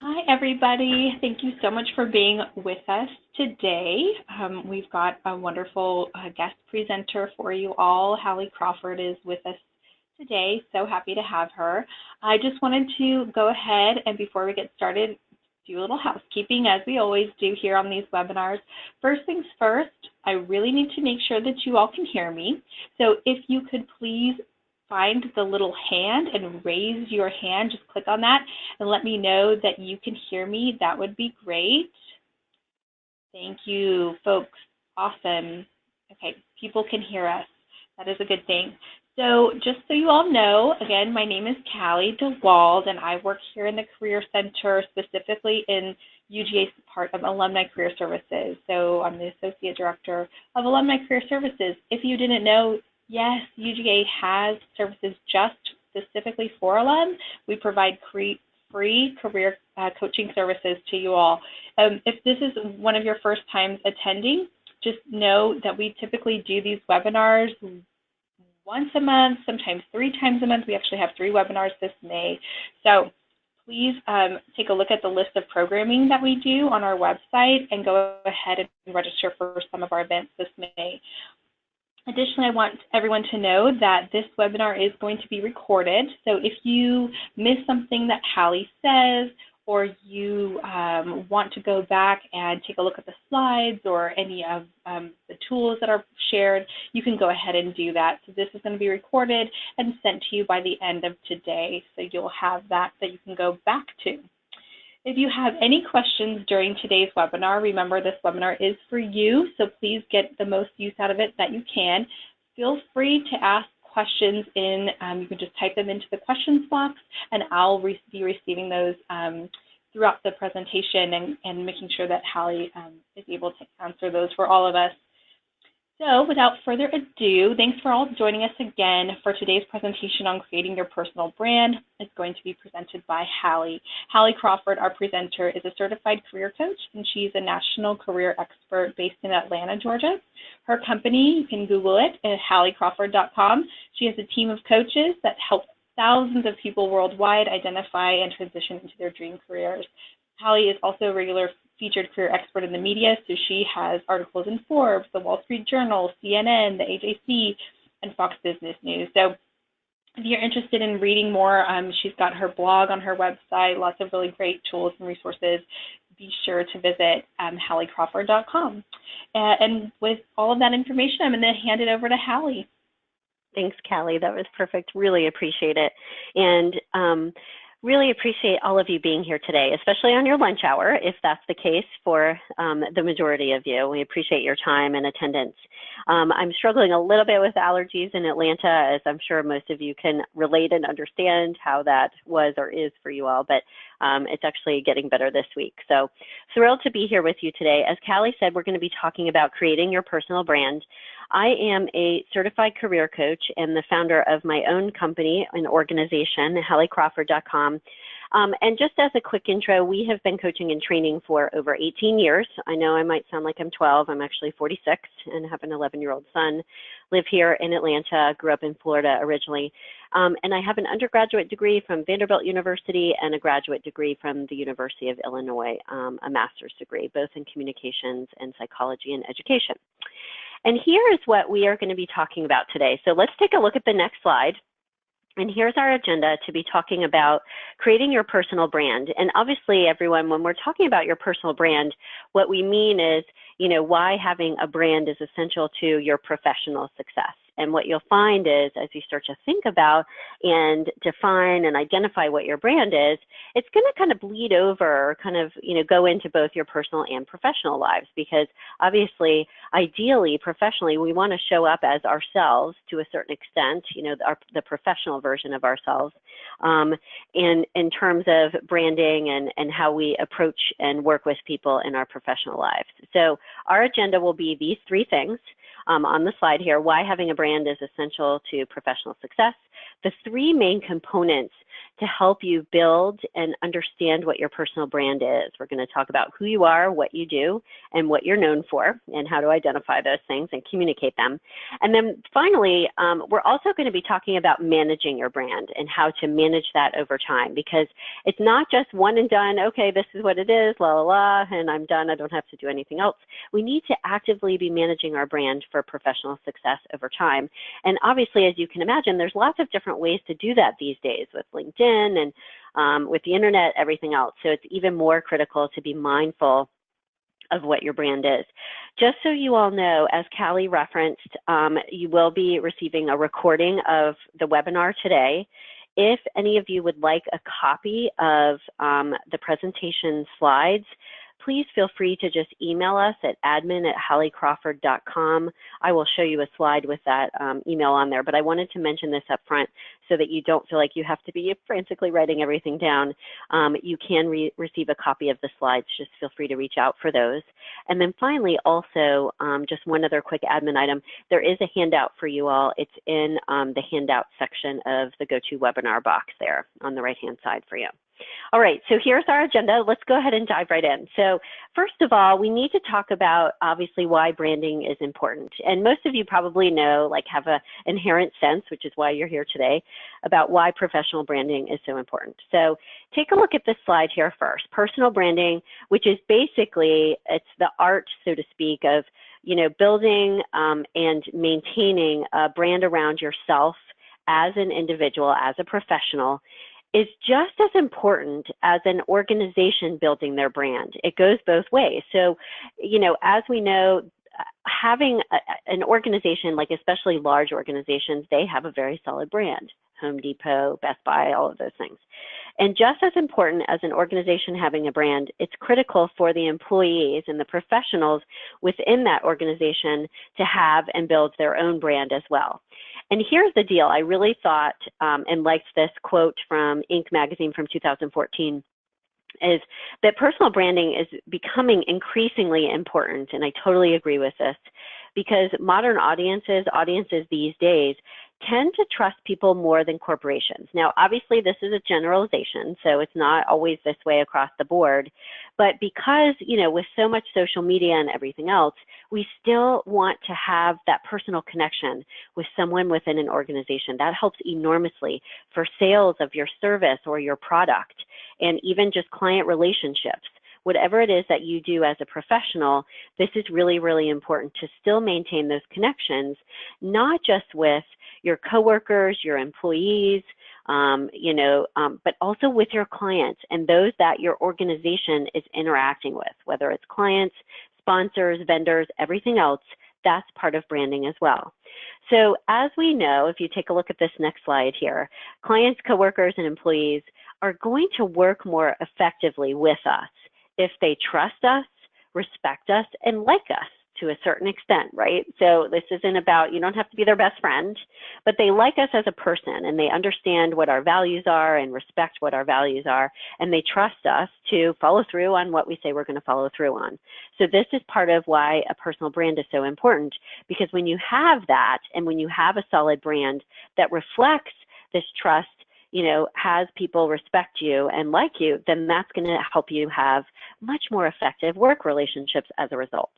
Hi, everybody. Thank you so much for being with us today. We've got a wonderful guest presenter for you all. Hallie Crawford is with us today. So happy to have her. I just wanted to go ahead and before we get started, do a little housekeeping as we always do here on these webinars. First things first, I really need to make sure that you all can hear me. So if you could please find the little hand and raise your hand, just click on that and let me know that you can hear me. That would be great. Thank you, folks. Awesome. Okay, people can hear us. That is a good thing. So just so you all know, again, my name is Callie DeWald, and I work here in the Career Center, specifically in UGA's part of Alumni Career Services. So I'm the Associate Director of Alumni Career Services. If you didn't know, yes, UGA has services just specifically for alum. We provide free career coaching services to you all. If this is one of your first times attending, just know that we typically do these webinars once a month, sometimes 3 times a month. We actually have 3 webinars this May. So please take a look at the list of programming that we do on our website and go ahead and register for some of our events this May. Additionally, I want everyone to know that this webinar is going to be recorded. So if you miss something that Hallie says, or you want to go back and take a look at the slides or any of the tools that are shared, you can go ahead and do that. So this is going to be recorded and sent to you by the end of today. So you'll have that you can go back to. If you have any questions during today's webinar, remember this webinar is for you, so please get the most use out of it that you can. Feel free to ask questions you can just type them into the questions box, and I'll be receiving those throughout the presentation and making sure that Hallie is able to answer those for all of us. So without further ado, thanks for all joining us again for today's presentation on creating your personal brand. It's going to be presented by Hallie. Hallie Crawford, our presenter, is a certified career coach, and she's a national career expert based in Atlanta, Georgia. Her company, you can Google it, at HallieCrawford.com. She has a team of coaches that help thousands of people worldwide identify and transition into their dream careers. Hallie is also a regular featured career expert in the media, so she has articles in Forbes, the Wall Street Journal, CNN, the AJC, and Fox Business News. So if you're interested in reading more, she's got her blog on her website, lots of really great tools and resources. Be sure to visit HallieCrawford.com. And with all of that information, I'm going to hand it over to Hallie. Thanks, Callie. That was perfect. Really appreciate it. And really appreciate all of you being here today, especially on your lunch hour, if that's the case for the majority of you. We appreciate your time and attendance. I'm struggling a little bit with allergies in Atlanta, as I'm sure most of you can relate and understand how that was or is for you all, but it's actually getting better this week. So thrilled to be here with you today. As Callie said, we're going to be talking about creating your personal brand. I am a certified career coach and the founder of my own company and organization, HallieCrawford.com. And just as a quick intro, we have been coaching and training for over 18 years. I know I might sound like I'm 12. I'm actually 46 and have an 11-year-old son. Live here in Atlanta, grew up in Florida originally. And I have an undergraduate degree from Vanderbilt University and a graduate degree from the University of Illinois, a master's degree, both in communications and psychology and education. And here is what we are going to be talking about today. So let's take a look at the next slide. And here's our agenda to be talking about creating your personal brand. And obviously, everyone, when we're talking about your personal brand, what we mean is, why having a brand is essential to your professional success. And what you'll find is, as you start to think about and define and identify what your brand is, it's going to kind of bleed over, go into both your personal and professional lives. Because obviously, ideally, professionally, we want to show up as ourselves to a certain extent, the professional version of ourselves, in terms of branding and how we approach and work with people in our professional lives. So our agenda will be these 3 things. On the slide here, why having a brand is essential to professional success, the three main components to help you build and understand what your personal brand is. We're going to talk about who you are, what you do, and what you're known for, and how to identify those things and communicate them. And then finally, we're also going to be talking about managing your brand and how to manage that over time, because it's not just one and done, okay, this is what it is, la, la, la, and I'm done, I don't have to do anything else. We need to actively be managing our brand for professional success over time. And obviously, as you can imagine, there's lots of different ways to do that these days with LinkedIn and with the internet, everything else. So it's even more critical to be mindful of what your brand is. Just so you all know, as Callie referenced, you will be receiving a recording of the webinar today. If any of you would like a copy of the presentation slides, please feel free to just email us at admin@halliecrawford.com. I will show you a slide with that email on there, but I wanted to mention this up front so that you don't feel like you have to be frantically writing everything down. You can receive a copy of the slides. Just feel free to reach out for those. And then finally, also, just one other quick admin item. There is a handout for you all. It's in the handout section of the GoToWebinar box there on the right-hand side for you. All right, so here's our agenda. Let's go ahead and dive right in. So first of all, we need to talk about obviously why branding is important. And most of you probably know, like have an inherent sense, which is why you're here today, about why professional branding is so important. So take a look at this slide here first. Personal branding, which is basically, it's the art, so to speak, of building and maintaining a brand around yourself as an individual, as a professional, is just as important as an organization building their brand. It goes both ways. So, as we know, having an organization, like especially large organizations, they have a very solid brand. Home Depot, Best Buy, all of those things. And just as important as an organization having a brand, it's critical for the employees and the professionals within that organization to have and build their own brand as well. And here's the deal. I really thought and liked this quote from Inc. magazine from 2014, is that personal branding is becoming increasingly important, and I totally agree with this, because modern audiences these days tend to trust people more than corporations. Now, obviously, this is a generalization, so it's not always this way across the board. But because, with so much social media and everything else, we still want to have that personal connection with someone within an organization. That helps enormously for sales of your service or your product, and even just client relationships. Whatever it is that you do as a professional, this is really, really important to still maintain those connections, not just with your coworkers, your employees, but also with your clients and those that your organization is interacting with, whether it's clients, sponsors, vendors, everything else. That's part of branding as well. So as we know, if you take a look at this next slide here, clients, coworkers, and employees are going to work more effectively with us if they trust us, respect us, and like us to a certain extent, right? So this isn't about, you don't have to be their best friend, but they like us as a person and they understand what our values are and respect what our values are, and they trust us to follow through on what we say we're going to follow through on. So this is part of why a personal brand is so important, because when you have that and when you have a solid brand that reflects this trust, has people respect you and like you, then that's going to help you have much more effective work relationships as a result.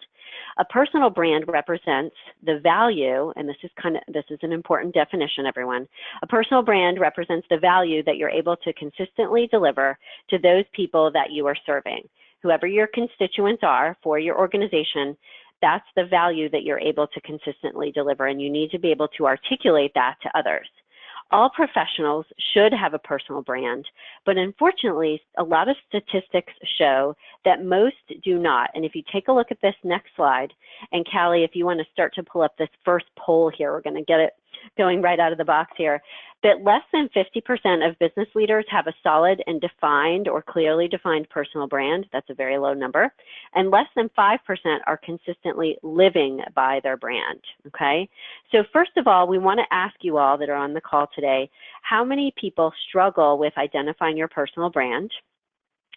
A personal brand represents the value, and this is an important definition, everyone. A personal brand represents the value that you're able to consistently deliver to those people that you are serving. Whoever your constituents are for your organization, that's the value that you're able to consistently deliver, and you need to be able to articulate that to others. All professionals should have a personal brand, but unfortunately, a lot of statistics show that most do not. And if you take a look at this next slide, and Callie, if you want to start to pull up this first poll here, we're going to get it going right out of the box here, that less than 50% of business leaders have a solid and defined or clearly defined personal brand. That's a very low number. And less than 5% are consistently living by their brand, okay? So first of all, we want to ask you all that are on the call today, how many people struggle with identifying your personal brand?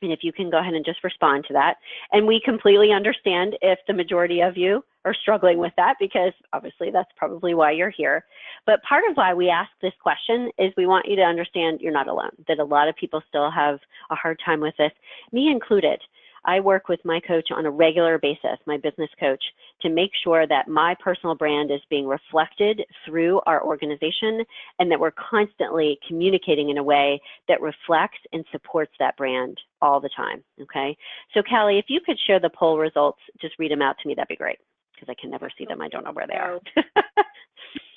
And if you can go ahead and just respond to that. And we completely understand if the majority of you are struggling with that, because obviously that's probably why you're here. But part of why we ask this question is we want you to understand you're not alone, that a lot of people still have a hard time with this, me included. I work with my coach on a regular basis, my business coach, to make sure that my personal brand is being reflected through our organization and that we're constantly communicating in a way that reflects and supports that brand all the time, okay? So Callie, if you could share the poll results, just read them out to me, that'd be great, because I can never see them. I don't know where they are.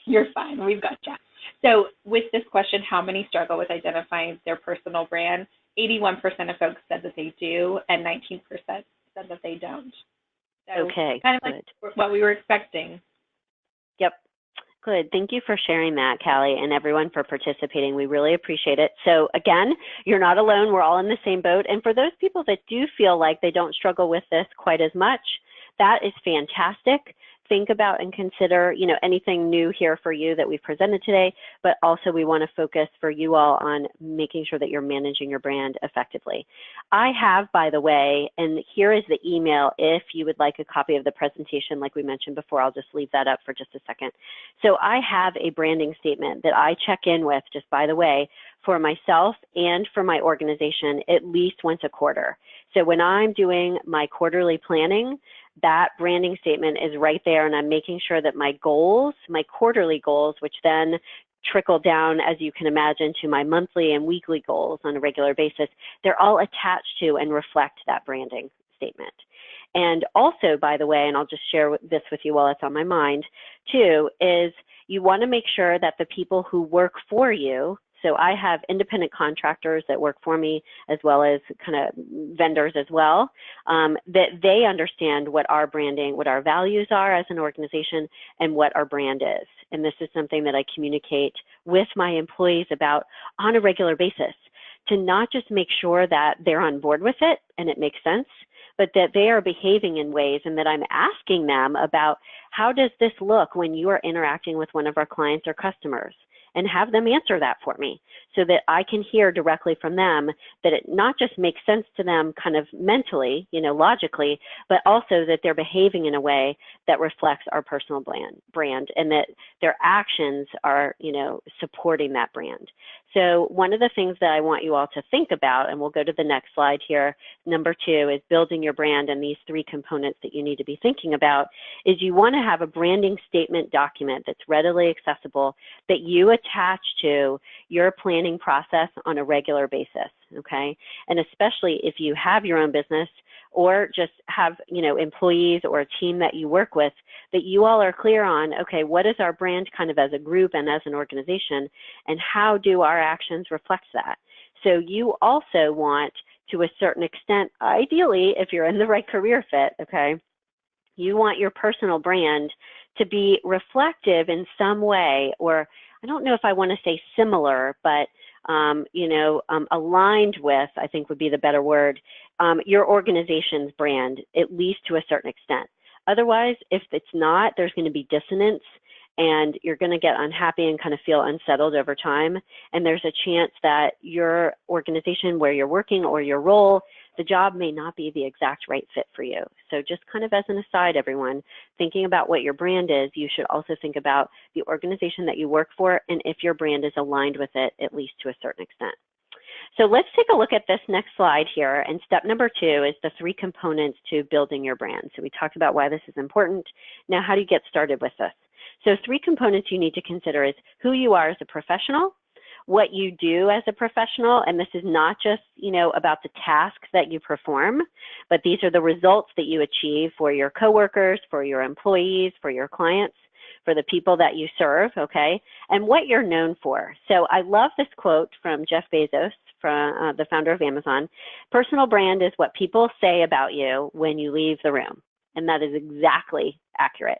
You're fine. We've got you. So with this question, how many struggle with identifying their personal brand? 81% of folks said that they do, and 19% said that they don't. So okay, kind of like what we were expecting. Yep. Good. Thank you for sharing that, Callie, and everyone for participating. We really appreciate it. So again, you're not alone. We're all in the same boat. And for those people that do feel like they don't struggle with this quite as much, that is fantastic. Think about and consider, anything new here for you that we've presented today, but also we want to focus for you all on making sure that you're managing your brand effectively. I have, by the way, and here is the email if you would like a copy of the presentation, like we mentioned before. I'll just leave that up for just a second. So I have a branding statement that I check in with, just by the way, for myself and for my organization at least once a quarter. So when I'm doing my quarterly planning, that branding statement is right there, and I'm making sure that my goals, my quarterly goals, which then trickle down, as you can imagine, to my monthly and weekly goals on a regular basis, they're all attached to and reflect that branding statement. And also, by the way, and I'll just share this with you while it's on my mind too, is you want to make sure that the people who work for you, so I have independent contractors that work for me as well as kind of vendors as well, that they understand what our branding, what our values are as an organization and what our brand is. And this is something that I communicate with my employees about on a regular basis, to not just make sure that they're on board with it and it makes sense, but that they are behaving in ways and that I'm asking them about how does this look when you are interacting with one of our clients or customers, and have them answer that for me so that I can hear directly from them that it not just makes sense to them kind of mentally, logically, but also that they're behaving in a way that reflects our personal brand and that their actions are, supporting that brand. So one of the things that I want you all to think about, and we'll go to the next slide here, number 2 is building your brand, and these 3 components that you need to be thinking about is you want to have a branding statement document that's readily accessible that you attach to your planning process on a regular basis, okay? And especially if you have your own business or just have, employees or a team that you work with, that you all are clear on, okay, what is our brand kind of as a group and as an organization, and how do our actions reflect that? So you also want, to a certain extent, ideally, if you're in the right career fit, okay, you want your personal brand to be reflective in some way, or I don't know if I want to say similar, but aligned with, I think would be the better word, your organization's brand, at least to a certain extent. Otherwise, if it's not, there's going to be dissonance and you're going to get unhappy and kind of feel unsettled over time. And there's a chance that your organization where you're working or your role, the job may not be the exact right fit for you. So just kind of as an aside, everyone, thinking about what your brand is, you should also think about the organization that you work for and if your brand is aligned with it, at least to a certain extent. So let's take a look at this next slide here. And step number 2 is the 3 components to building your brand. So we talked about why this is important. Now, how do you get started with this? So 3 components you need to consider is who you are as a professional, what you do as a professional, and this is not just, about the tasks that you perform, but these are the results that you achieve for your coworkers, for your employees, for your clients, for the people that you serve, okay, and what you're known for. So I love this quote from Jeff Bezos, from the founder of Amazon. Personal brand is what people say about you when you leave the room, and that is exactly accurate.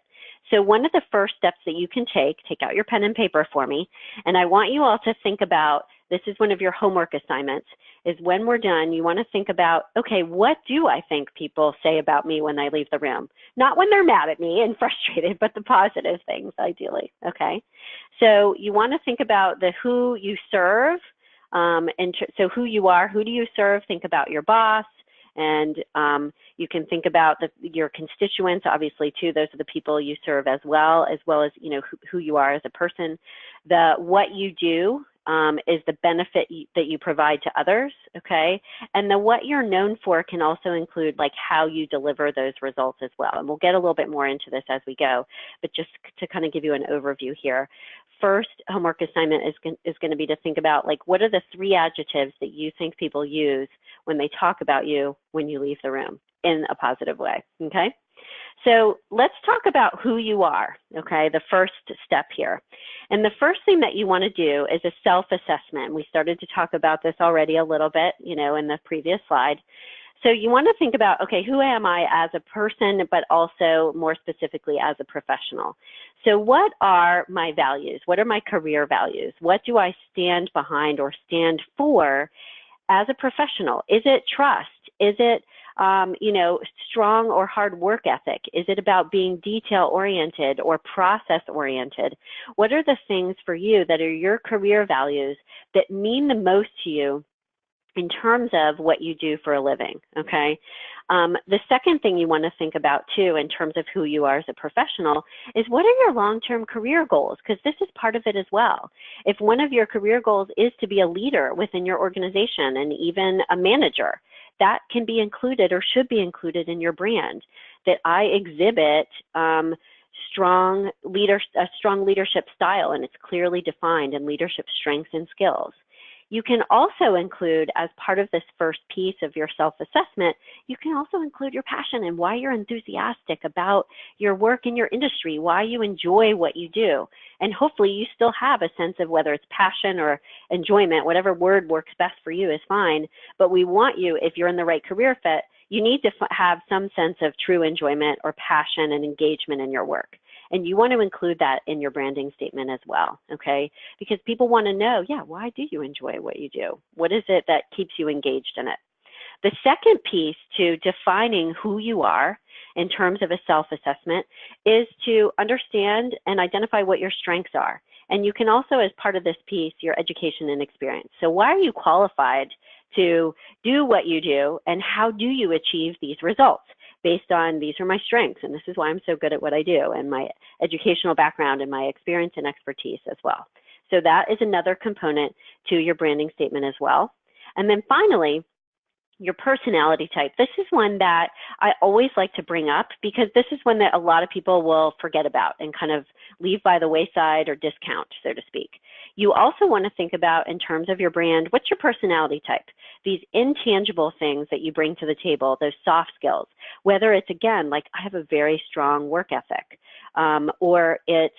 So one of the first steps that you can take out your pen and paper for me, and I want you all to think about, this is one of your homework assignments, is when we're done, you want to think about, okay, what do I think people say about me when I leave the room? Not when they're mad at me and frustrated, but the positive things, ideally, okay? So you want to think about the who you serve, And so who you are, who do you serve? Think about your boss. And you can think about your constituents, obviously, too. Those are the people you serve as well as, who you are as a person. What you do is the benefit that you provide to others, okay? And what you're known for can also include, like, how you deliver those results as well. And we'll get a little bit more into this as we go, but just to kind of give you an overview here. First homework assignment is going to be to think about, like, what are the 3 adjectives that you think people use when they talk about you when you leave the room in a positive way, okay? So let's talk about who you are, okay, the first step here. And the first thing that you want to do is a self-assessment. We started to talk about this already a little bit, in the previous slide. So you want to think about, okay, who am I as a person, but also more specifically as a professional? So what are my values? What are my career values? What do I stand behind or stand for as a professional? Is it trust? Is it, strong or hard work ethic? Is it about being detail-oriented or process-oriented? What are the things for you that are your career values that mean the most to you in terms of what you do for a living, okay? The second thing you want to think about, too, in terms of who you are as a professional is what are your long-term career goals? Because this is part of it as well. If one of your career goals is to be a leader within your organization and even a manager, that can be included or should be included in your brand, that I exhibit a strong leadership style, and it's clearly defined in leadership strengths and skills. You can also include, as part of this first piece of your self-assessment, you can also include your passion and why you're enthusiastic about your work in your industry, why you enjoy what you do. And hopefully you still have a sense of whether it's passion or enjoyment, whatever word works best for you is fine. But we want you, if you're in the right career fit, you need to have some sense of true enjoyment or passion and engagement in your work. And you want to include that in your branding statement as well, okay? Because people want to know, yeah, why do you enjoy what you do? What is it that keeps you engaged in it? The second piece to defining who you are in terms of a self-assessment is to understand and identify what your strengths are. And you can also, as part of this piece, your education and experience. So why are you qualified to do what you do, and how do you achieve these results? Based on, these are my strengths, and this is why I'm so good at what I do, and my educational background and my experience and expertise as well. So that is another component to your branding statement as well. And then finally, your personality type. This is one that I always like to bring up because this is one that a lot of people will forget about and kind of leave by the wayside or discount, so to speak. You also want to think about, in terms of your brand, what's your personality type? These intangible things that you bring to the table, those soft skills, whether it's, again, like I have a very strong work ethic, or it's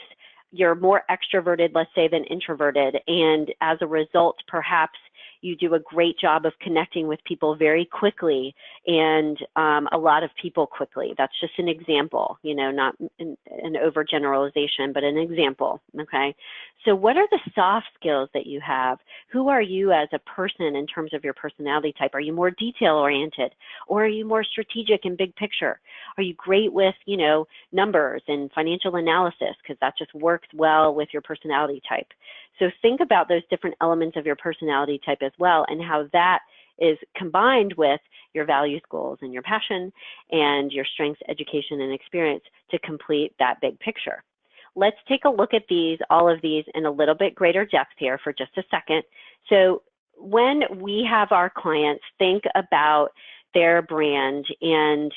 you're more extroverted, let's say, than introverted, and as a result, perhaps you do a great job of connecting with people very quickly and a lot of people quickly. That's just an example, not an overgeneralization, but an example, okay? So what are the soft skills that you have? Who are you as a person in terms of your personality type? Are you more detail-oriented, or are you more strategic and big picture? Are you great with, numbers and financial analysis, because that just works well with your personality type? So think about those different elements of your personality type as well, and how that is combined with your values, goals, and your passion, and your strengths, education, and experience to complete that big picture. Let's take a look at all of these in a little bit greater depth here for just a second. So when we have our clients think about their brand and,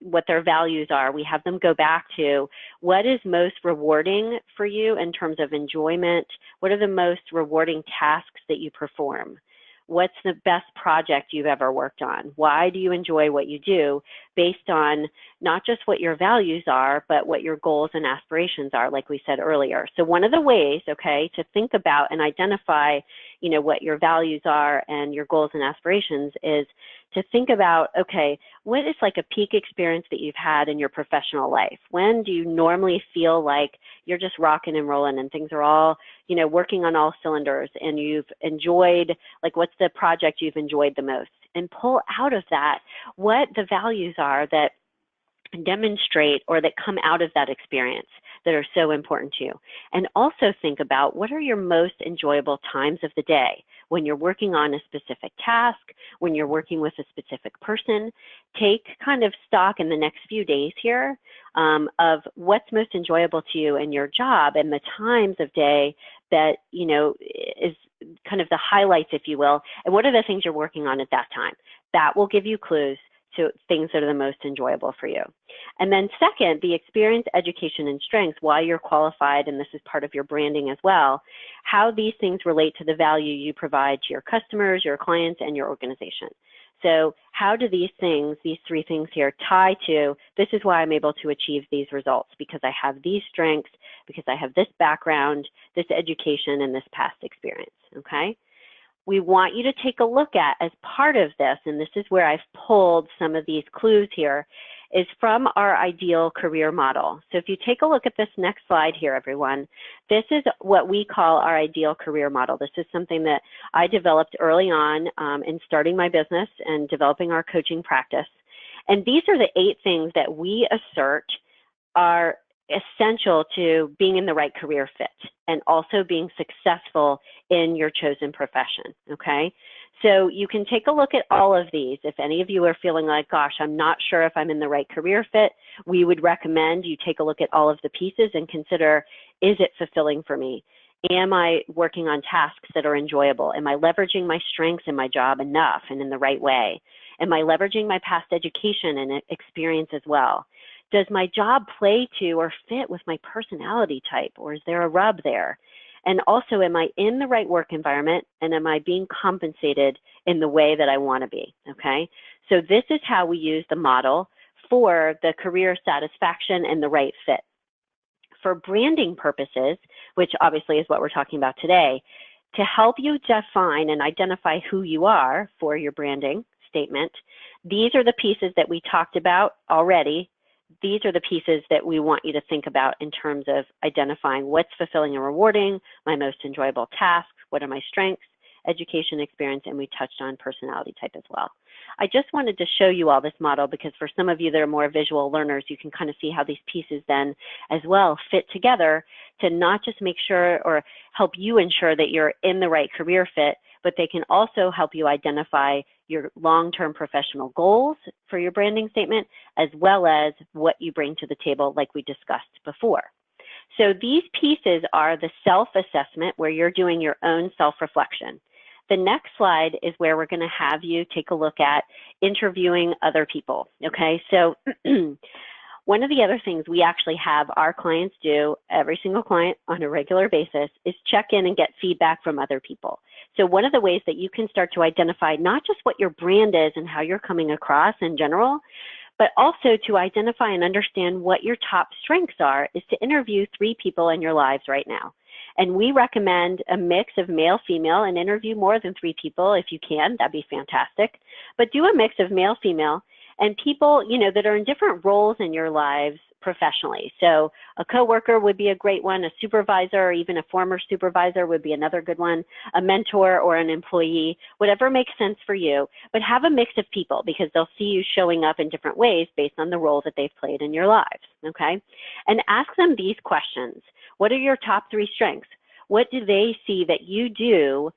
what their values are, we have them go back to what is most rewarding for you in terms of enjoyment. What are the most rewarding tasks that you perform? What's the best project you've ever worked on? Why do you enjoy what you do, based on not just what your values are, but what your goals and aspirations are, like we said earlier. So one of the ways, okay, to think about and identify, what your values are and your goals and aspirations is to think about, okay, what is like a peak experience that you've had in your professional life? When do you normally feel like you're just rocking and rolling and things are all, working on all cylinders, and you've enjoyed, like, what's the project you've enjoyed the most? And pull out of that what the values are that demonstrate or that come out of that experience that are so important to you. And also think about what are your most enjoyable times of the day when you're working on a specific task, when you're working with a specific person. Take kind of stock in the next few days here of what's most enjoyable to you in your job and the times of day that, you know, is kind of the highlights, if you will, and what are the things you're working on at that time. That will give you clues to things that are the most enjoyable for you. And then second, the experience, education, and strengths, why you're qualified, and this is part of your branding as well, how these things relate to the value you provide to your customers, your clients, and your organization. So how do these things, these three things here, tie to, this is why I'm able to achieve these results, because I have these strengths, because I have this background, this education, and this past experience, okay? We want you to take a look at, as part of this, and this is where I've pulled some of these clues here, is from our ideal career model. So if you take a look at this next slide here, everyone, this is what we call our ideal career model. This is something that I developed early on in starting my business and developing our coaching practice. And these are the 8 things that we assert are essential to being in the right career fit and also being successful in your chosen profession, okay? So you can take a look at all of these. If any of you are feeling like, gosh, I'm not sure if I'm in the right career fit, we would recommend you take a look at all of the pieces and consider, is it fulfilling for me? Am I working on tasks that are enjoyable? Am I leveraging my strengths in my job enough and in the right way? Am I leveraging my past education and experience as well? Does my job play to or fit with my personality type, or is there a rub there? And also, am I in the right work environment, and am I being compensated in the way that I want to be, okay? So this is how we use the model for the career satisfaction and the right fit. For branding purposes, which obviously is what we're talking about today, to help you define and identify who you are for your branding statement, these are the pieces that we talked about already. These are the pieces that we want you to think about in terms of identifying what's fulfilling and rewarding, my most enjoyable tasks, what are my strengths, education, experience, and we touched on personality type as well. I just wanted to show you all this model because for some of you that are more visual learners, you can kind of see how these pieces then as well fit together to not just make sure or help you ensure that you're in the right career fit, but they can also help you identify your long-term professional goals for your branding statement, as well as what you bring to the table like we discussed before. So these pieces are the self-assessment where you're doing your own self-reflection. The next slide is where we're going to have you take a look at interviewing other people, okay? So one of the other things we actually have our clients do, every single client on a regular basis, is check in and get feedback from other people. So one of the ways that you can start to identify not just what your brand is and how you're coming across in general, but also to identify and understand what your top strengths are is to interview 3 people in your lives right now. And we recommend a mix of male, female, and interview more than 3 people if you can. That'd be fantastic. But do a mix of male, female, and people, you know, that are in different roles in your lives professionally. So a coworker would be a great one, a supervisor or even a former supervisor would be another good one, a mentor or an employee, whatever makes sense for you, but have a mix of people because they'll see you showing up in different ways based on the role that they've played in your lives, okay? And ask them these questions. What are your top 3 strengths? What do they see that you do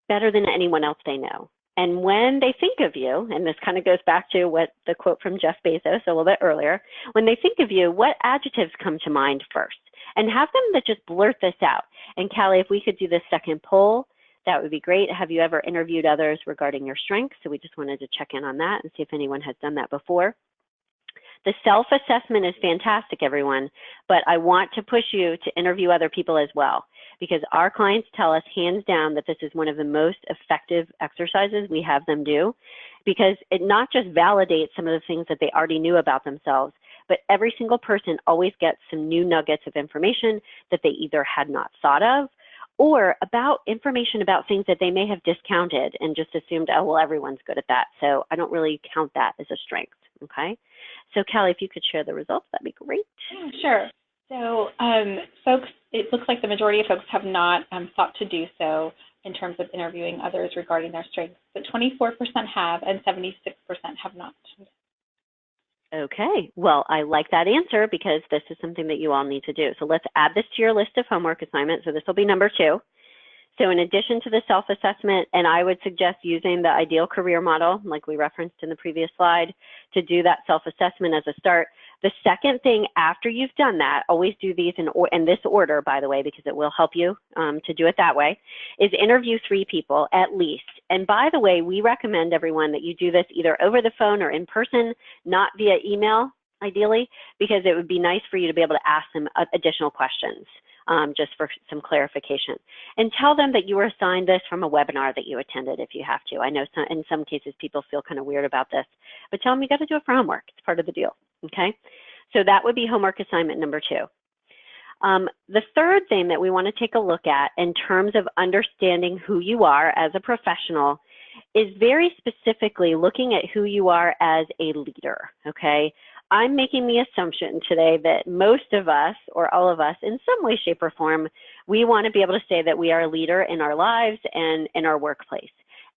better than anyone else they know? And when they think of you, and this kind of goes back to what the quote from Jeff Bezos a little bit earlier, when they think of you, what adjectives come to mind first? And have them that just blurt this out. And Callie, if we could do this second poll, that would be great. Have you ever interviewed others regarding your strengths? So we just wanted to check in on that and see if anyone has done that before. The self-assessment is fantastic, everyone, but I want to push you to interview other people as well, because our clients tell us hands down that this is one of the most effective exercises we have them do, because it not just validates some of the things that they already knew about themselves, but every single person always gets some new nuggets of information that they either had not thought of or about information about things that they may have discounted and just assumed, oh, well, everyone's good at that. So I don't really count that as a strength, okay? So Callie, if you could share the results, that'd be great. Yeah, sure. So folks, it looks like the majority of folks have not thought to do so in terms of interviewing others regarding their strengths, but 24% have and 76% have not. Okay, well, I like that answer because this is something that you all need to do. So let's add this to your list of homework assignments. So this will be number 2. So in addition to the self-assessment, and I would suggest using the ideal career model, like we referenced in the previous slide, to do that self-assessment as a start. The second thing after you've done that, always do these in this order, by the way, because it will help you to do it that way, is interview 3 people at least. And by the way, we recommend everyone that you do this either over the phone or in person, not via email, ideally, because it would be nice for you to be able to ask them additional questions. Just for some clarification. And tell them that you were assigned this from a webinar that you attended if you have to. I know in some cases people feel kind of weird about this, but tell them you got to do it for homework. It's part of the deal, okay? So that would be homework assignment number 2. The third thing that we want to take a look at in terms of understanding who you are as a professional is very specifically looking at who you are as a leader, okay? I'm making the assumption today that most of us, or all of us, in some way, shape, or form, we want to be able to say that we are a leader in our lives and in our workplace.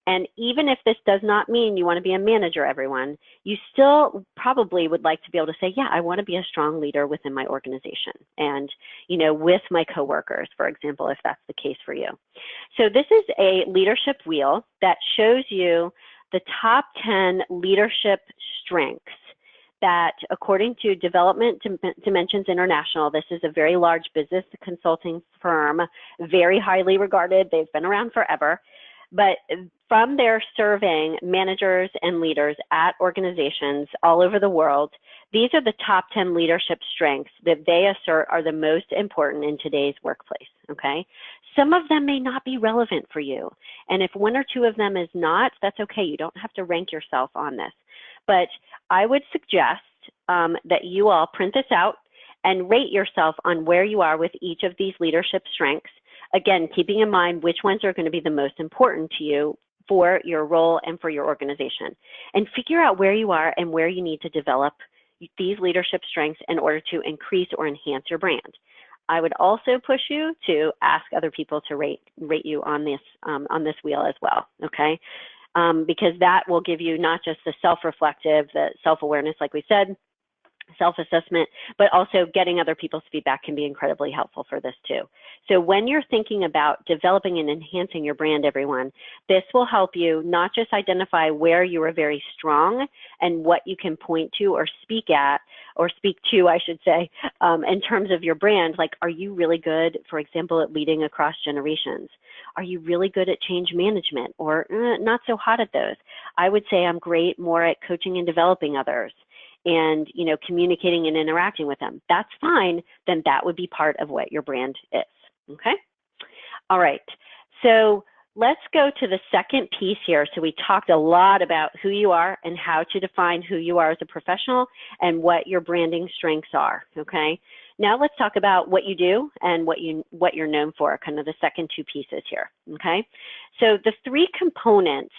And even if this does not mean you want to be a manager, everyone, you still probably would like to be able to say, yeah, I want to be a strong leader within my organization and, you know, with my coworkers, for example, if that's the case for you. So this is a leadership wheel that shows you the top 10 leadership strengths that, according to Development Dimensions International, this is a very large business consulting firm, very highly regarded. They've been around forever. But from their surveying managers and leaders at organizations all over the world, these are the top 10 leadership strengths that they assert are the most important in today's workplace, okay? Some of them may not be relevant for you. And if 1 or 2 of them is not, that's okay. You don't have to rank yourself on this. But I would suggest that you all print this out and rate yourself on where you are with each of these leadership strengths. Again, keeping in mind which ones are going to be the most important to you for your role and for your organization. And figure out where you are and where you need to develop these leadership strengths in order to increase or enhance your brand. I would also push you to ask other people to rate you on this wheel as well, okay? Because that will give you not just the self-reflective, the self-awareness, like we said, self-assessment, but also getting other people's feedback can be incredibly helpful for this too. So when you're thinking about developing and enhancing your brand, everyone, this will help you not just identify where you are very strong and what you can point to or speak to, I should say, in terms of your brand. Like, are you really good, for example, at leading across generations? Are you really good at change management, or not so hot at those? I would say I'm great more at coaching and developing others and, you know, communicating and interacting with them. That's fine. Then that would be part of what your brand is. Okay. All right. So let's go to the second piece here. So we talked a lot about who you are and how to define who you are as a professional and what your branding strengths are. Okay. Now let's talk about what you do and what you're known for, kind of the second 2 pieces here. Okay. So the 3 components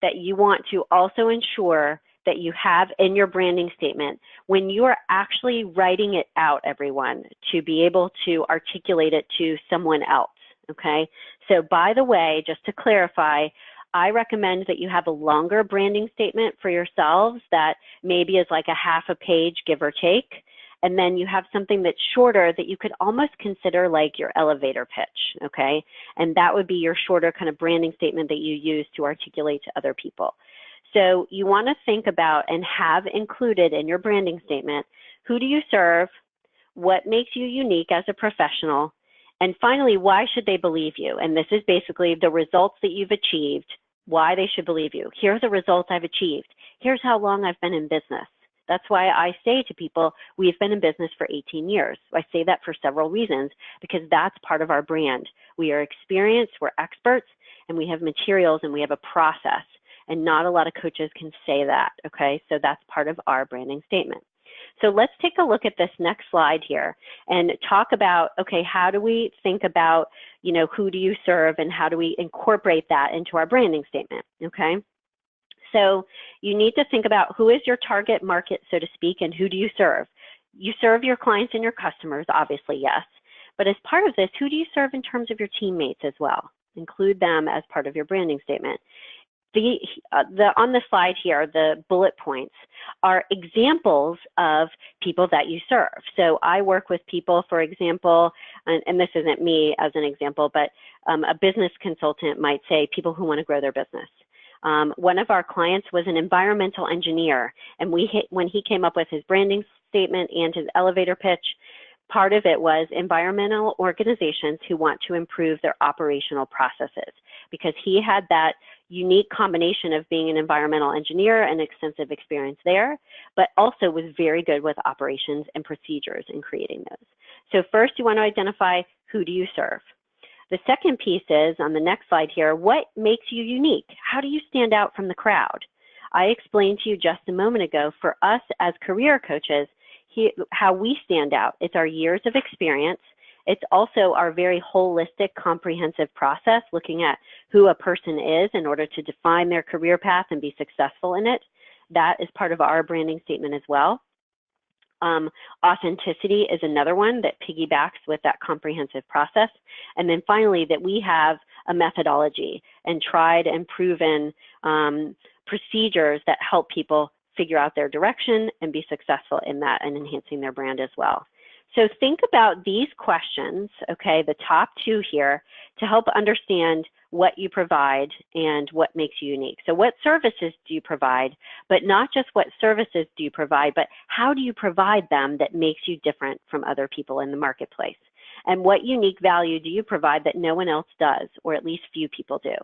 that you want to also ensure that you have in your branding statement when you are actually writing it out, everyone, to be able to articulate it to someone else, okay? So by the way, just to clarify, I recommend that you have a longer branding statement for yourselves that maybe is like a half a page, give or take, and then you have something that's shorter that you could almost consider like your elevator pitch, okay? And that would be your shorter kind of branding statement that you use to articulate to other people. So you want to think about and have included in your branding statement, who do you serve, what makes you unique as a professional, and finally, why should they believe you? And this is basically the results that you've achieved, why they should believe you. Here are the results I've achieved. Here's how long I've been in business. That's why I say to people, we've been in business for 18 years. I say that for several reasons, because that's part of our brand. We are experienced, we're experts, and we have materials and we have a process. And not a lot of coaches can say that, okay? So that's part of our branding statement. So let's take a look at this next slide here and talk about, okay, how do we think about, you know, who do you serve and how do we incorporate that into our branding statement, okay? So you need to think about who is your target market, so to speak, and who do you serve? You serve your clients and your customers, obviously, yes. But as part of this, who do you serve in terms of your teammates as well? Include them as part of your branding statement. on the slide here, the bullet points are examples of people that you serve. So I work with people, for example, and this isn't me as an example, but a business consultant might say people who want to grow their business. One of our clients was an environmental engineer, and when he came up with his branding statement and his elevator pitch, part of it was environmental organizations who want to improve their operational processes, because he had that unique combination of being an environmental engineer and extensive experience there, but also was very good with operations and procedures in creating those. So first, you want to identify who do you serve. The second piece is, on the next slide here, what makes you unique? How do you stand out from the crowd? I explained to you just a moment ago, for us as career coaches, how we stand out. It's our years of experience. It's also our very holistic, comprehensive process, looking at who a person is in order to define their career path and be successful in it. That is part of our branding statement as well. Authenticity is another one that piggybacks with that comprehensive process. And then finally, that we have a methodology and tried and proven procedures that help people figure out their direction and be successful in that and enhancing their brand as well. So think about these questions, okay, the top two here, to help understand what you provide and what makes you unique. So what services do you provide, but not just what services do you provide, but how do you provide them that makes you different from other people in the marketplace? And what unique value do you provide that no one else does, or at least few people do?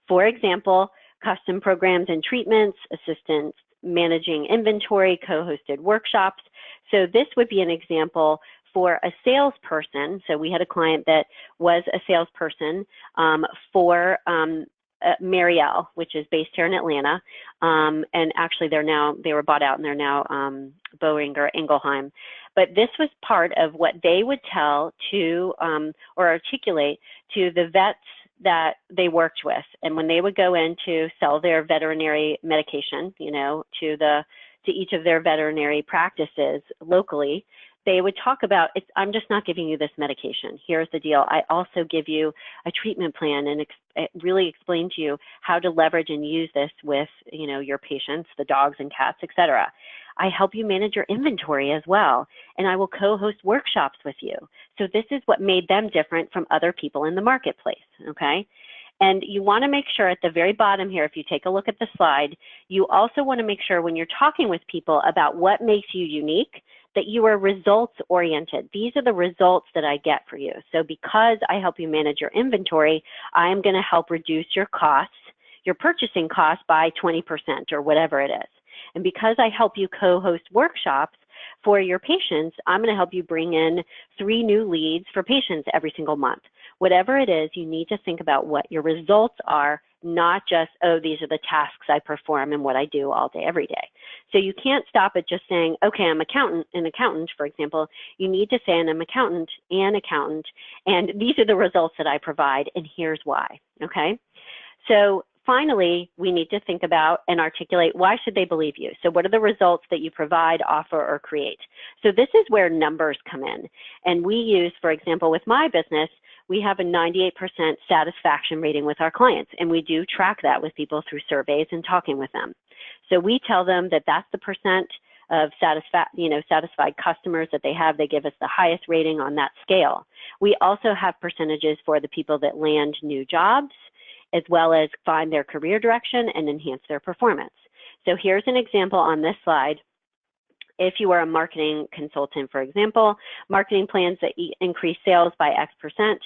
For example, custom programs and treatments, assistance managing inventory, co-hosted workshops. So this would be an example for a salesperson. So we had a client that was a salesperson for Marielle, which is based here in Atlanta. And actually they were bought out and they're now Boehringer Ingelheim. But this was part of what they would tell to or articulate to the vets that they worked with. And when they would go in to sell their veterinary medication, you know, to each of their veterinary practices locally, they would talk about, I'm just not giving you this medication. Here's the deal. I also give you a treatment plan and really explain to you how to leverage and use this with, you know, your patients, the dogs and cats, et cetera. I help you manage your inventory as well, and I will co-host workshops with you. So this is what made them different from other people in the marketplace, okay? And you want to make sure at the very bottom here, if you take a look at the slide, you also want to make sure when you're talking with people about what makes you unique, that you are results oriented. These are the results that I get for you. So because I help you manage your inventory, I am going to help reduce your costs, your purchasing costs by 20% or whatever it is. And because I help you co-host workshops for your patients, I'm going to help you bring in 3 new leads for patients every single month. Whatever it is, you need to think about what your results are, not just, oh, these are the tasks I perform and what I do all day, every day. So you can't stop at just saying, okay, I'm an accountant, for example. You need to say, I'm an accountant, and these are the results that I provide, and here's why, okay? So finally, we need to think about and articulate, why should they believe you? So what are the results that you provide, offer, or create? So this is where numbers come in. And we use, for example, with my business, we have a 98% satisfaction rating with our clients, and we do track that with people through surveys and talking with them. So we tell them that that's the percent of satisfied customers that they have. They give us the highest rating on that scale. We also have percentages for the people that land new jobs, as well as find their career direction and enhance their performance. So here's an example on this slide. If you are a marketing consultant, for example, marketing plans that increase sales by X%,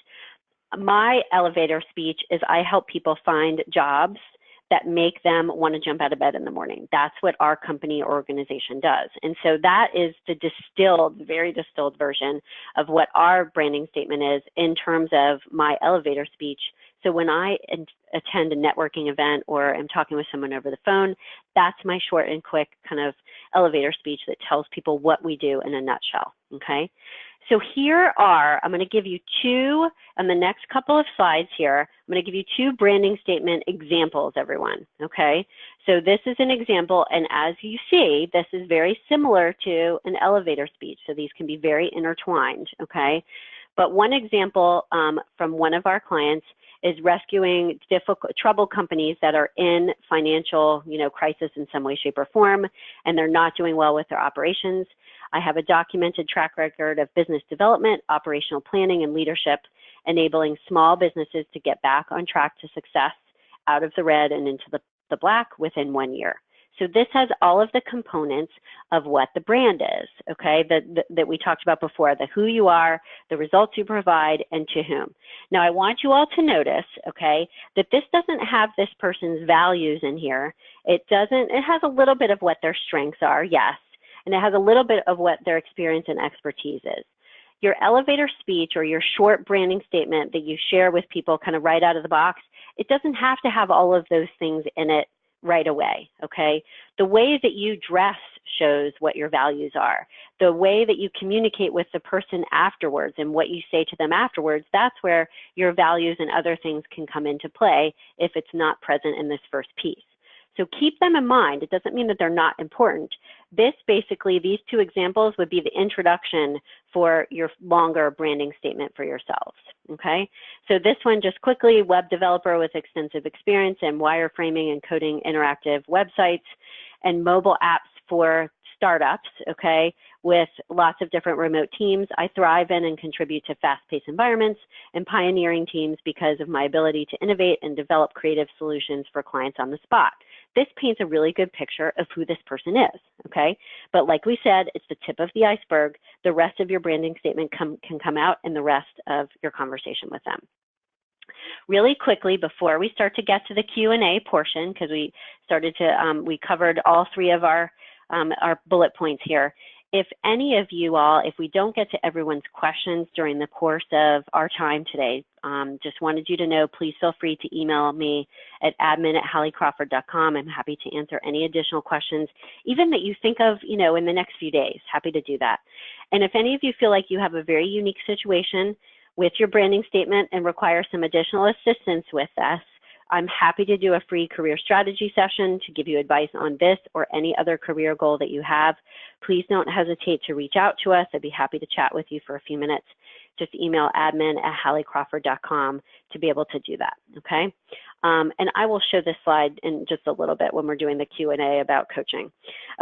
my elevator speech is I help people find jobs that make them want to jump out of bed in the morning. That's what our company or organization does. And so that is the very distilled version of what our branding statement is in terms of my elevator speech. So when I attend a networking event or am talking with someone over the phone, that's my short and quick kind of elevator speech that tells people what we do in a nutshell, okay? So I'm going to give you 2, on the next couple of slides here, I'm going to give you 2 branding statement examples, everyone, okay? So this is an example, and as you see, this is very similar to an elevator speech, so these can be very intertwined, okay? But one example from one of our clients is rescuing troubled companies that are in financial, crisis in some way, shape, or form, and they're not doing well with their operations. I have a documented track record of business development, operational planning, and leadership, enabling small businesses to get back on track to success out of the red and into the black within 1 year. So this has all of the components of what the brand is, okay, that we talked about before, the who you are, the results you provide, and to whom. Now, I want you all to notice, okay, that this doesn't have this person's values in here. It has a little bit of what their strengths are, yes, and it has a little bit of what their experience and expertise is. Your elevator speech or your short branding statement that you share with people kind of right out of the box, it doesn't have to have all of those things in it right away, okay? The way that you dress shows what your values are. The way that you communicate with the person afterwards and what you say to them afterwards, that's where your values and other things can come into play if it's not present in this first piece. So keep them in mind. It doesn't mean that they're not important. These two examples would be the introduction for your longer branding statement for yourselves, okay? So this one, just quickly, web developer with extensive experience in wireframing and coding interactive websites and mobile apps for startups, okay, with lots of different remote teams. I thrive in and contribute to fast-paced environments and pioneering teams because of my ability to innovate and develop creative solutions for clients on the spot. This paints a really good picture of who this person is, okay? But like we said, it's the tip of the iceberg. The rest of your branding statement can come out in the rest of your conversation with them. Really quickly, before we start to get to the Q&A portion, because we covered all three of our bullet points here. If any of you all, if we don't get to everyone's questions during the course of our time today, just wanted you to know, please feel free to email me at admin@halliecrawford.com. I'm happy to answer any additional questions, even that you think of, in the next few days. Happy to do that. And if any of you feel like you have a very unique situation with your branding statement and require some additional assistance with this, I'm happy to do a free career strategy session to give you advice on this or any other career goal that you have. Please don't hesitate to reach out to us. I'd be happy to chat with you for a few minutes. Just email admin@halliecrawford.com to be able to do that, okay? And I will show this slide in just a little bit when we're doing the Q&A about coaching.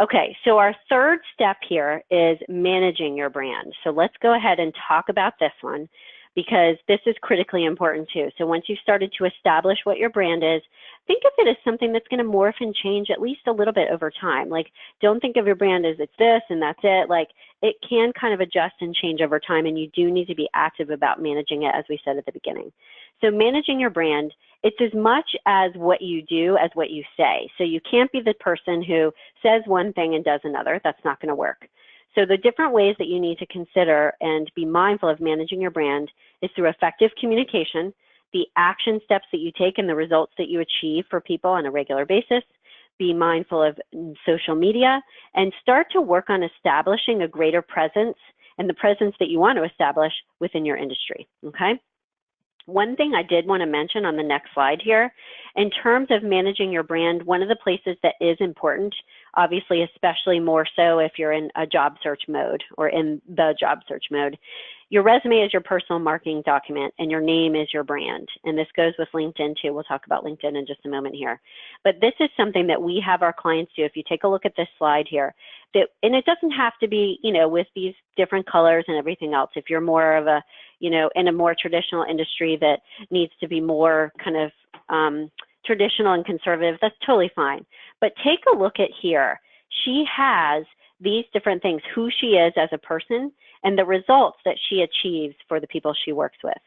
Okay, so our third step here is managing your brand. So let's go ahead and talk about this one, because this is critically important too. So once you've started to establish what your brand is, think of it as something that's going to morph and change at least a little bit over time. Like, don't think of your brand as it's this and that's it. Like, it can kind of adjust and change over time, and you do need to be active about managing it, as we said at the beginning. So managing your brand, it's as much as what you do as what you say. So you can't be the person who says one thing and does another. That's not going to work. So the different ways that you need to consider and be mindful of managing your brand is through effective communication, the action steps that you take and the results that you achieve for people on a regular basis. Be mindful of social media and start to work on establishing a greater presence and the presence that you want to establish within your industry, okay? One thing I did want to mention on the next slide here, in terms of managing your brand, one of the places that is important, obviously especially more so if you're in a job search mode or in the job search mode, your resume is your personal marketing document and your name is your brand. And this goes with LinkedIn too. We'll talk about LinkedIn in just a moment here. But this is something that we have our clients do. If you take a look at this slide here, and it doesn't have to be, with these different colors and everything else. If you're more of a, in a more traditional industry that needs to be more kind of traditional and conservative, that's totally fine. But take a look at here. She has these different things, who she is as a person and the results that she achieves for the people she works with.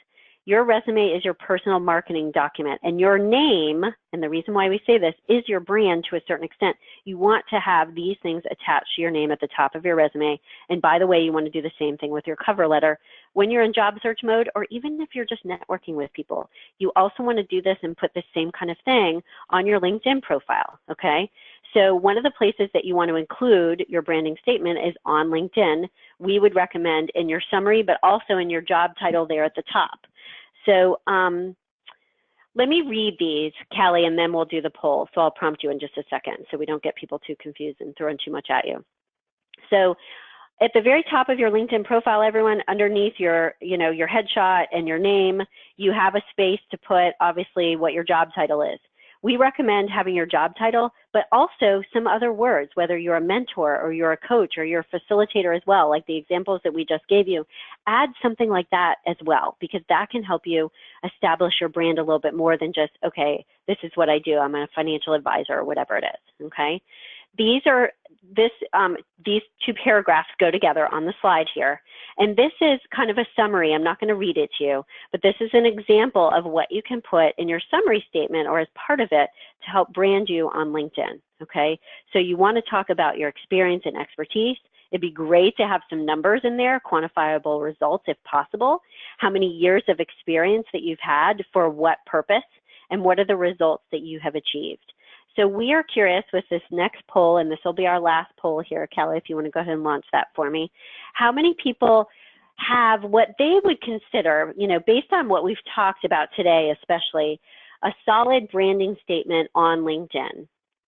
Your resume is your personal marketing document, and your name, and the reason why we say this, is your brand to a certain extent. You want to have these things attached to your name at the top of your resume. And by the way, you want to do the same thing with your cover letter. When you're in job search mode, or even if you're just networking with people, you also want to do this and put the same kind of thing on your LinkedIn profile, okay? So one of the places that you want to include your branding statement is on LinkedIn. We would recommend in your summary, but also in your job title there at the top. So let me read these, Callie, and then we'll do the poll. So I'll prompt you in just a second so we don't get people too confused and throwing too much at you. So at the very top of your LinkedIn profile, everyone, underneath your, your headshot and your name, you have a space to put, obviously, what your job title is. We recommend having your job title, but also some other words, whether you're a mentor or you're a coach or you're a facilitator as well, like the examples that we just gave you. Add something like that as well, because that can help you establish your brand a little bit more than just, okay, this is what I do. I'm a financial advisor or whatever it is, okay? These two paragraphs go together on the slide here. And this is kind of a summary. I'm not going to read it to you, but this is an example of what you can put in your summary statement or as part of it to help brand you on LinkedIn, okay? So you want to talk about your experience and expertise. It'd be great to have some numbers in there, quantifiable results if possible, how many years of experience that you've had for what purpose, and what are the results that you have achieved. So we are curious with this next poll, and this will be our last poll here, Kelly, if you want to go ahead and launch that for me. How many people have what they would consider, based on what we've talked about today, especially, a solid branding statement on LinkedIn?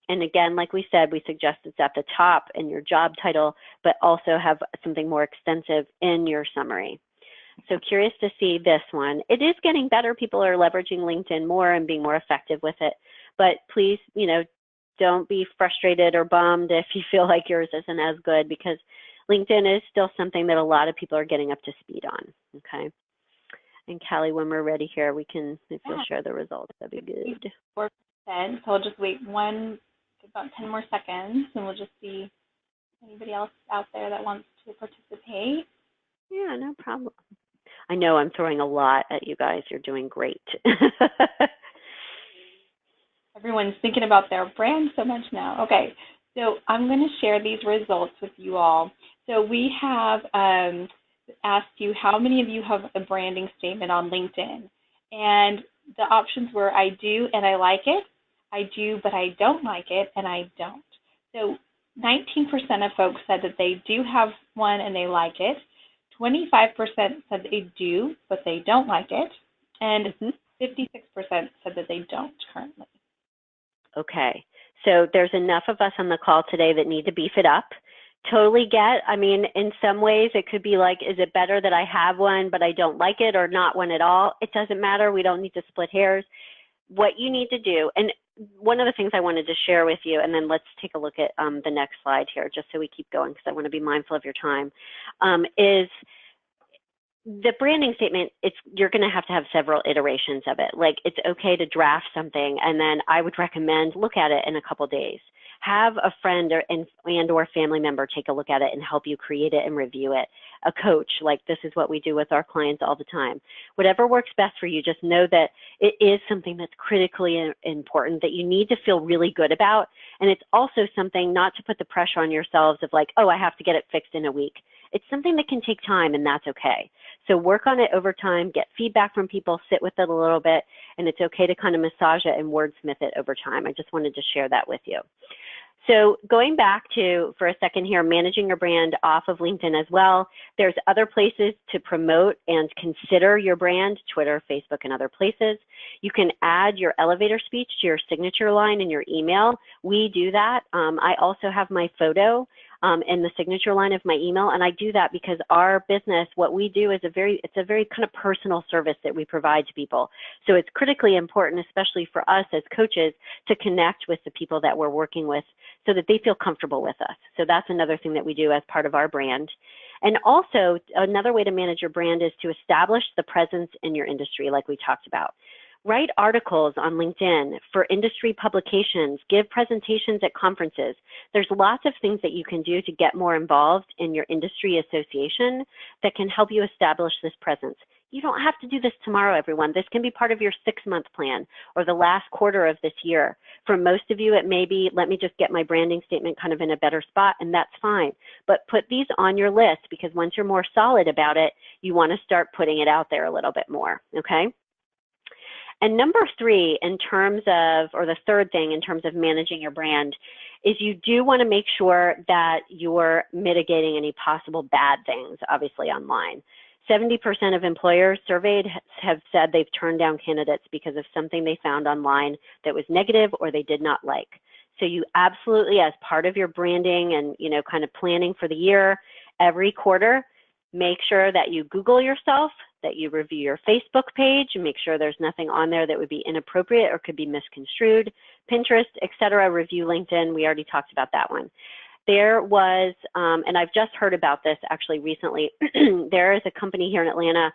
And again, like we said, we suggest it's at the top in your job title, but also have something more extensive in your summary. So curious to see this one. It is getting better. People are leveraging LinkedIn more and being more effective with it. But please, don't be frustrated or bummed if you feel like yours isn't as good, because LinkedIn is still something that a lot of people are getting up to speed on, okay? And Callie, when we're ready here, we can, if you'll share the results, that'd be good. 4%, so I'll just wait about 10 more seconds, and we'll just see anybody else out there that wants to participate. Yeah, no problem. I know I'm throwing a lot at you guys. You're doing great. Everyone's thinking about their brand so much now. Okay, so I'm going to share these results with you all. So we have asked you how many of you have a branding statement on LinkedIn. And the options were I do and I like it, I do but I don't like it, and I don't. So 19% of folks said that they do have one and they like it. 25% said they do but they don't like it. And 56% said that they don't currently. Okay, so there's enough of us on the call today that need to beef it up. Totally get, in some ways it could be like, is it better that I have one but I don't like it, or not one at all? It doesn't matter. We don't need to split hairs. What you need to do, and one of the things I wanted to share with you, and then let's take a look at the next slide here, just so we keep going, because I want to be mindful of your time, is the branding statement. You're going to have several iterations of it. Like, it's okay to draft something, and then I would recommend look at it in a couple days. Have a friend or family member take a look at it and help you create it and review it. A coach, like this is what we do with our clients all the time. Whatever works best for you, just know that it is something that's critically important that you need to feel really good about. And it's also something not to put the pressure on yourselves of like, oh, I have to get it fixed in a week. It's something that can take time, and that's okay. So work on it over time, get feedback from people, sit with it a little bit, and it's okay to kind of massage it and wordsmith it over time. I just wanted to share that with you. So going back to, for a second here, managing your brand off of LinkedIn as well, there's other places to promote and consider your brand, Twitter, Facebook, and other places. You can add your elevator speech to your signature line in your email. We do that. I also have my photo in the signature line of my email, and I do that because our business, what we do is it's a very kind of personal service that we provide to people. So it's critically important, especially for us as coaches, to connect with the people that we're working with so that they feel comfortable with us. So that's another thing that we do as part of our brand. And also, another way to manage your brand is to establish the presence in your industry, like we talked about. Write articles on LinkedIn for industry publications, give presentations at conferences. There's lots of things that you can do to get more involved in your industry association that can help you establish this presence. You don't have to do this tomorrow, everyone. This can be part of your 6-month plan or the last quarter of this year. For most of you, it may be, let me just get my branding statement kind of in a better spot, and that's fine. But put these on your list, because once you're more solid about it, you want to start putting it out there a little bit more, okay? And number 3, in terms of, or the third thing in terms of managing your brand, is you do want to make sure that you're mitigating any possible bad things, obviously, online. 70% of employers surveyed have said they've turned down candidates because of something they found online that was negative or they did not like. So you absolutely, as part of your branding and, kind of planning for the year, Every quarter, make sure that you Google yourself, that you review your Facebook page, and make sure there's nothing on there that would be inappropriate or could be misconstrued. Pinterest, etc. Review LinkedIn. We already talked about that one. There was, and I've just heard about this actually recently, there is a company here in Atlanta,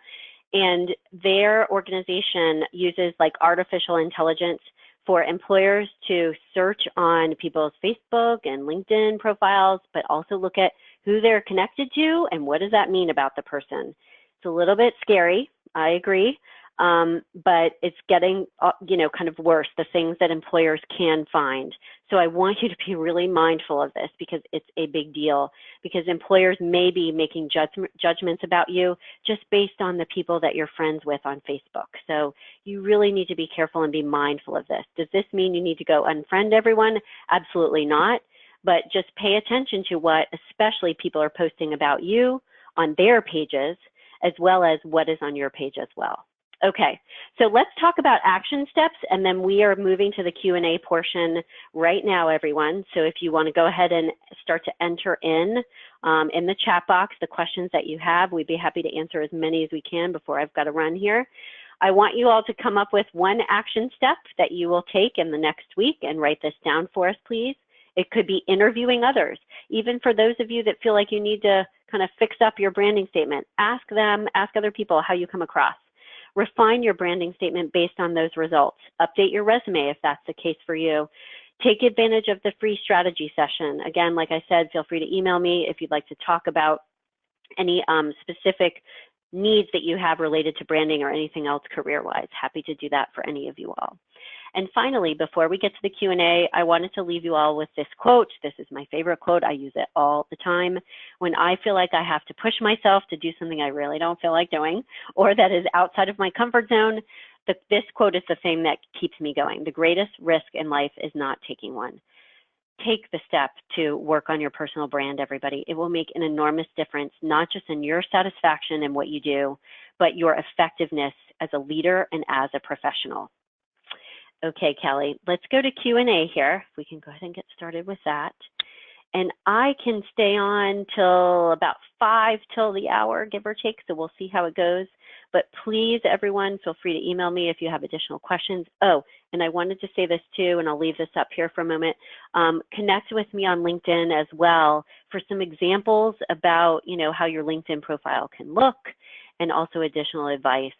and their organization uses like artificial intelligence for employers to search on people's Facebook and LinkedIn profiles, but also look at who they're connected to and what does that mean about the person. It's a little bit scary, I agree, but it's getting, kind of worse, the things that employers can find. So I want you to be really mindful of this because it's a big deal, because employers may be making judgments about you just based on the people that you're friends with on Facebook. So you really need to be careful and be mindful of this. Does this mean you need to go unfriend everyone? Absolutely not. But just pay attention to what especially people are posting about you on their pages, as well as what is on your page as well. Okay, so let's talk about action steps, and then we are moving to the Q&A portion right now, everyone. So if you want to go ahead and start to enter in the chat box the questions that you have, we'd be happy to answer as many as we can before I've got to run here. I want you all to come up with one action step that you will take in the next week and write this down for us, please. It could be interviewing others. Even for those of you that feel like you need to kind of fix up your branding statement, ask other people how you come across. Refine your branding statement based on those results. Update your resume if that's the case for you. Take advantage of the free strategy session. Again, like I said, feel free to email me if you'd like to talk about any specific needs that you have related to branding or anything else career-wise. Happy to do that for any of you all. And finally, before we get to the Q&A, I wanted to leave you all with this quote. This is my favorite quote. I use it all the time. When I feel like I have to push myself to do something I really don't feel like doing, or that is outside of my comfort zone, this quote is the thing that keeps me going. The greatest risk in life is not taking one. Take the step to work on your personal brand, everybody. It will make an enormous difference, not just in your satisfaction in what you do, but your effectiveness as a leader and as a professional. Okay, Kelly, let's go to Q&A here. If we can go ahead and get started with that. And I can stay on till about 5 till the hour, give or take, so we'll see how it goes. But please, everyone, feel free to email me if you have additional questions. Oh, and I wanted to say this too, and I'll leave this up here for a moment. Connect with me on LinkedIn as well for some examples about, how your LinkedIn profile can look, and also additional advice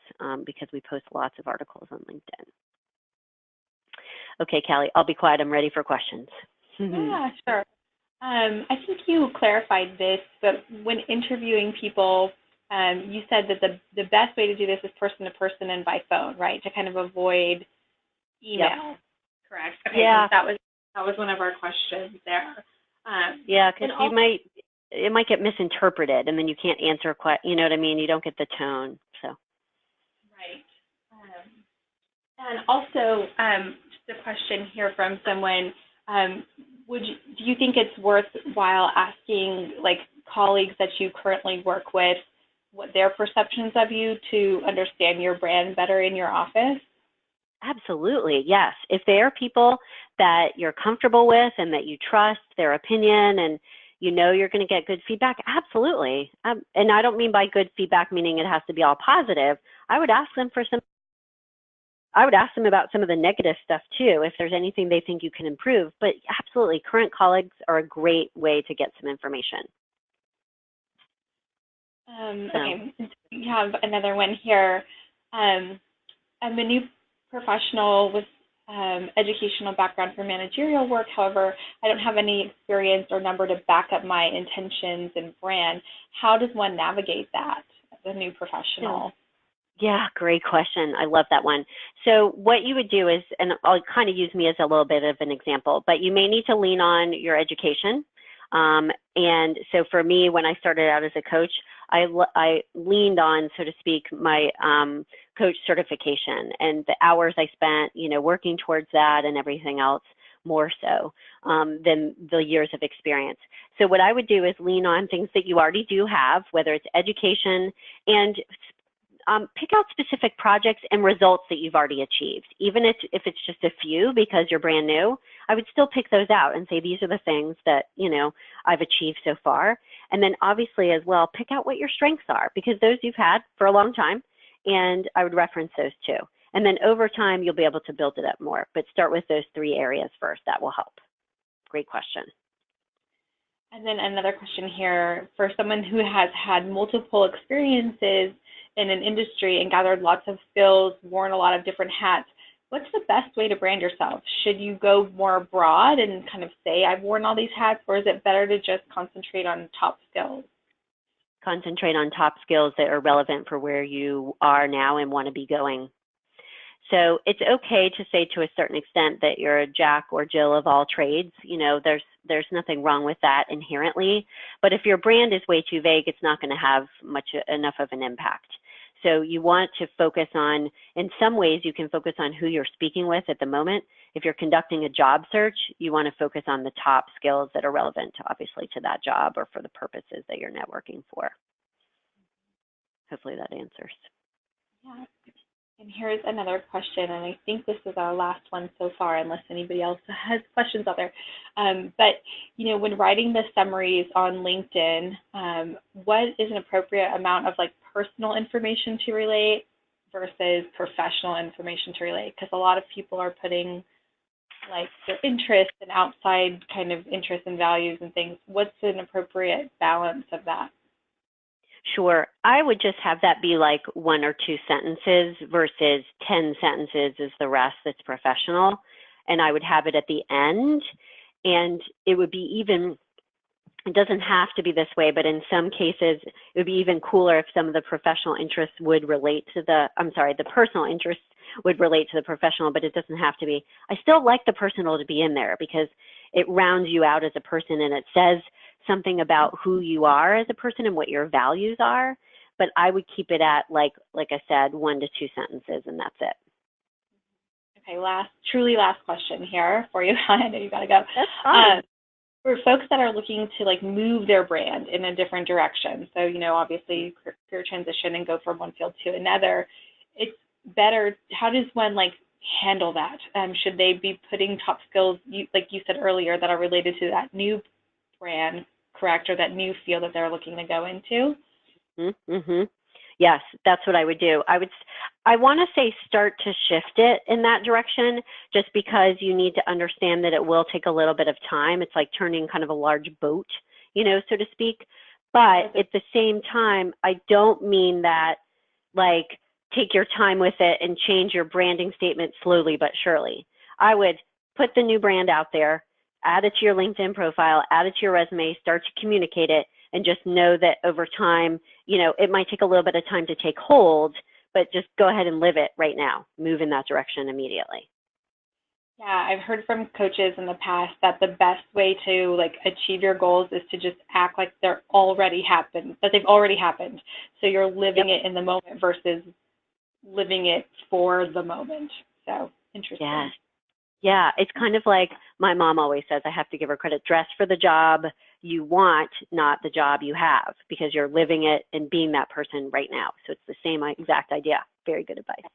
because we post lots of articles on LinkedIn. Okay, Callie, I'll be quiet. I'm ready for questions. Yeah, sure. I think you clarified this, but when interviewing people, you said that the best way to do this is person to person and by phone, right? To kind of avoid email. Yep. Correct. Okay, yeah. That was one of our questions there. Yeah, because it might get misinterpreted, and then you can't answer quite. You know what I mean? You don't get the tone. So. Right. And also, just a question here from someone. Do you think it's worthwhile asking colleagues that you currently work with what their perceptions of you to understand your brand better in your office? Absolutely, yes. If they are people that you're comfortable with and that you trust their opinion and you're going to get good feedback, absolutely. And I don't mean by good feedback meaning it has to be all positive. I would ask them about some of the negative stuff too, if there's anything they think you can improve. But absolutely, current colleagues are a great way to get some information. Okay, we have another one here. I'm a new professional with educational background for managerial work. However, I don't have any experience or number to back up my intentions and brand. How does one navigate that as a new professional? Yeah, great question. I love that one. So what you would do is, and I'll kind of use me as a little bit of an example, but you may need to lean on your education. And so for me, when I started out as a coach, I leaned on, so to speak, my coach certification and the hours I spent, working towards that and everything else more so than the years of experience. So what I would do is lean on things that you already do have, whether it's education, and pick out specific projects and results that you've already achieved. Even if it's just a few because you're brand new, I would still pick those out and say, these are the things that, I've achieved so far. And then obviously as well, pick out what your strengths are, because those you've had for a long time, and I would reference those too. And then over time, you'll be able to build it up more, but start with those 3 areas first. That will help. Great question. And then another question here, for someone who has had multiple experiences in an industry and gathered lots of skills, worn a lot of different hats, what's the best way to brand yourself? Should you go more broad and kind of say, I've worn all these hats, or is it better to just concentrate on top skills? Concentrate on top skills that are relevant for where you are now and want to be going. So it's okay to say to a certain extent that you're a Jack or Jill of all trades. There's nothing wrong with that inherently. But if your brand is way too vague, it's not going to have enough of an impact. So you want to focus on, in some ways, you can focus on who you're speaking with at the moment. If you're conducting a job search, you want to focus on the top skills that are relevant, obviously, to that job or for the purposes that you're networking for. Hopefully that answers. Yeah. And here's another question, and I think this is our last one so far, unless anybody else has questions out there. But, when writing the summaries on LinkedIn, what is an appropriate amount of personal information to relate versus professional information to relate? Because a lot of people are putting their interests and outside kind of interests and values and things. What's an appropriate balance of that? Sure. I would just have that be 1 or 2 sentences versus 10 sentences is the rest that's professional. And I would have it at the end. And it would be it doesn't have to be this way, but in some cases, it would be even cooler if some of the professional interests would relate to the personal interests would relate to the professional, but it doesn't have to be. I still like the personal to be in there because it rounds you out as a person and it says something about who you are as a person and what your values are. But I would keep it at, like I said, 1 to 2 sentences, and that's it. Okay, truly last question here for you. I know you gotta go. That's fine. For folks that are looking to move their brand in a different direction, so obviously career transition and go from one field to another, it's better. How does one handle that? Should they be putting top skills, like you said earlier, that are related to that new brand, correct, or that new field that they're looking to go into? Mm-hmm. Yes, that's what I would do. I want to say start to shift it in that direction, just because you need to understand that it will take a little bit of time. It's like turning kind of a large boat, so to speak. But at the same time, I don't mean that take your time with it and change your branding statement slowly but surely. I would put the new brand out there, add it to your LinkedIn profile, add it to your resume, start to communicate it, and just know that over time, it might take a little bit of time to take hold, but just go ahead and live it right now. Move in that direction immediately. Yeah, I've heard from coaches in the past that the best way to achieve your goals is to just act like they've already happened. So you're living it in the moment versus living it for the moment. So interesting. Yes. Yeah, it's kind of like my mom always says, I have to give her credit, dress for the job you want, not the job you have, because you're living it and being that person right now. So it's the same exact idea. Very good advice.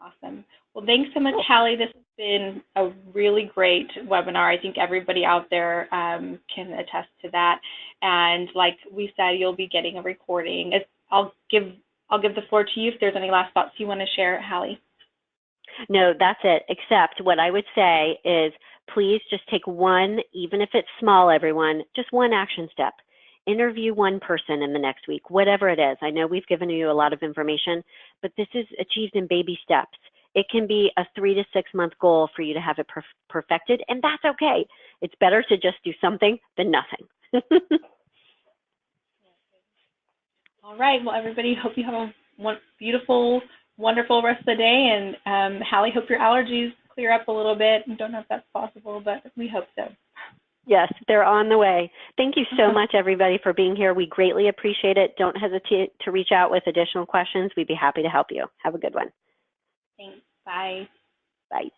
Awesome. Well, thanks so much, Hallie. This has been a really great webinar. I think everybody out there can attest to that. And like we said, you'll be getting a recording. I'll give the floor to you if there's any last thoughts you want to share, Hallie. No, that's it. Except what I would say is please just take one, even if it's small, everyone, just one action step. Interview one person in the next week, whatever it is. I know we've given you a lot of information, but this is achieved in baby steps. It can be a 3 to 6 month goal for you to have it perfected, and that's okay. It's better to just do something than nothing. All right. Well, everybody, hope you have a beautiful, wonderful rest of the day. And Hallie, hope your allergies clear up a little bit. I don't know if that's possible, but we hope so. Yes, they're on the way. Thank you so much, everybody, for being here. We greatly appreciate it. Don't hesitate to reach out with additional questions. We'd be happy to help you. Have a good one. Thanks. Bye. Bye.